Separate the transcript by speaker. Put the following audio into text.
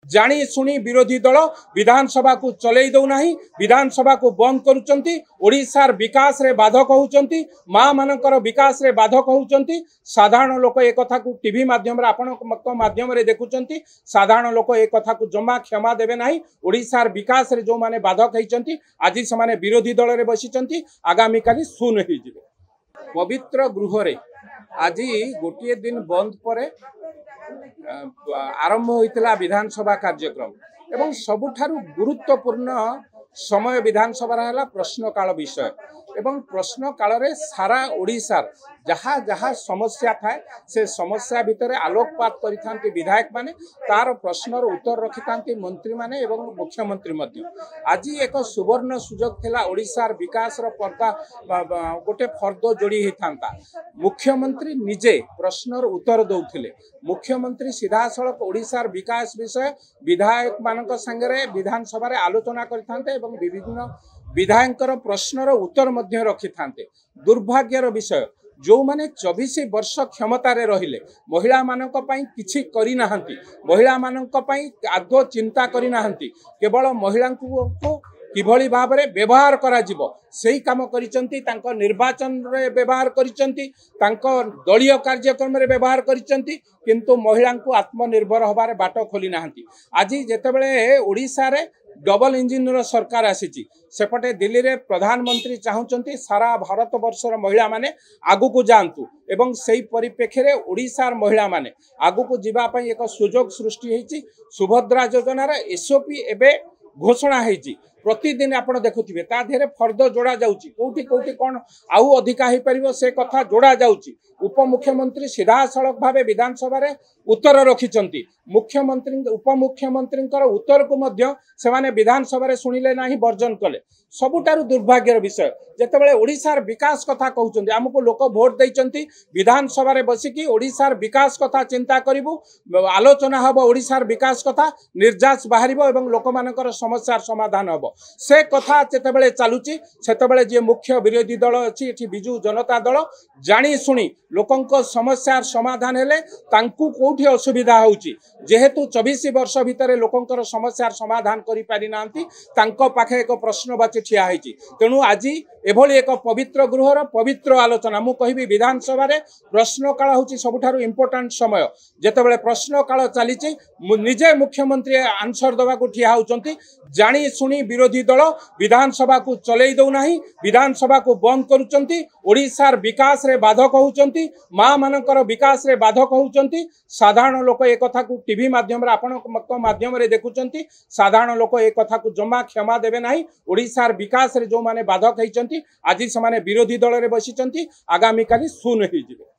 Speaker 1: जानी शुणी विरोधी दल विधानसभा को चलई दौना विधानसभा को बंद करुचंती ओडिशार विकास रे बाधक होउचंती माँ मानकर विकास रे बाधक होउचंती साधारण लोक एक कथा को टीवी माध्यम रे आपण माध्यम रे देखुचंती साधारण लोक एक कथा को जमा क्षमा देबे नाही ओडिशार विकास रे जो माने बाधक होइचंती आज से विरोधी दल रे बसिचंती आगामी काली सुन होई जिवे पवित्र गृह रे आज गोटे दिन बंद पर आरंभ होइतला विधानसभा कार्यक्रम एवं सबुठारु गुरुत्वपूर्ण समय विधानसभा है प्रश्नकाल विषय एवं प्रश्नकाल रे सारा ओडिशार जहाँ जहाँ समस्या थाए से समस्या भितर आलोकपात करिथांती विधायक माने तार प्रश्नर उत्तर रखिथांती मंत्री माने एवं मुख्यमंत्री मध्य आज एक सुवर्ण सुजोग थिला ओडिशार विकास रो पर्दा गोटे फर्द जोड़ी होता मुख्यमंत्री निजे प्रश्नर उत्तर दौथिले मुख्यमंत्री सीधासलख ओडिशार विकास विषय विधायक मानक संगे विधानसभा रे आलोचना करिथांते एवं विभिन्न विधायकर प्रश्नर उत्तर मध्य रखि थांते दुर्भाग्यर विषय जो माने 24 वर्ष क्षमतार रहिले महिला मानक पई किछि करि नाहंती महिला मानक पई आदो चिंता करि नाहंती केवल महिला को किभली भाव में व्यवहार करा जिवो सेही काम करिसंती तांको निर्वाचन रे व्यवहार करिसंती तांको दलीय कार्यक्रम रे व्यवहार करिसंती किंतु महिला को आत्मनिर्भर होबार बाट खोली नाहंती आज जेतेबेले ओडिसा रे डबल इंजिन रो सरकार आसीची सेपटे दिल्ली रे प्रधानमंत्री चाहूचंती सारा भारत वर्षर महिला माने आगु को जानतु एवं सेही परिप्रेक्षी रे ओडिसार महिला माने आगु को जीवा पई एक सुजोग सृष्टि हेची सुभद्रा योजना रे एसओपी एबे घोषणा हेची प्रतिदिन आपण देखुथिबे ता धेरे फर्द जोड़ा जाउची कोठी कोठी कोन आउ अधिका हे परिबो से कथा जोड़ा जाउची उपमुख्यमंत्री सीधासलख भावे विधानसभा रे उत्तर रखिचंती मुख्यमंत्री उपमुख्यमंत्री उत्तर को मध्य से माने विधानसभा रे सुनिले नाही वर्जन कले सबुटारु दुर्भाग्यर विषय जेतेबेले ओडिशार विकास कथा कहउचंती हमको लोक भोट दैचंती विधानसभा रे बसिकी ओडिशार विकास कथा चिंता करिवु आलोचना हबो ओडिशार विकास कथा निर्जास बाहरिबो एवं लोक मानकर समस्यार समाधान हबो से कथा जेतेबेले चालुची सेतेबेले जे मुख्य विरोधी दल अछि एठी बिजू जनता दल जानी शुणी लोकंको समस्यार समाधान हेले तांकु कोठी असुविधा होउची जेहेतु 24 वर्ष भितर लोकंकर समस्यार समाधान करि पारि नांती तांको पाखे एक प्रश्नवाची ठिया हेची तेणु आज एभली एक पवित्र गृहर पवित्र आलोचना मु कहिबी विधानसभा रे प्रश्नकाल होची सबुठारु इंपोर्टेंट समय जेतेबेले प्रश्नकाल चलीची निजे मुख्यमंत्री आंसर दबा को ठिया होचंती जानी शुणी विरोधी दल विधानसभा को चलई दौना विधानसभा को बंद करुचंती ओडिशार विकास रे बाधक होउचंती माँ मानकर विकास रे बाधक होउचंती साधारण लोक एक कथा को टीवी माध्यम रे आपण माध्यम रे देखुचंती साधारण लोक एक कथा को जमा क्षमा देबे नाही ओडिशार विकास रे जो माने बाधक होइचंती आज से विरोधी दल रे बसिचंती आगामी काली सुन होई जिवे।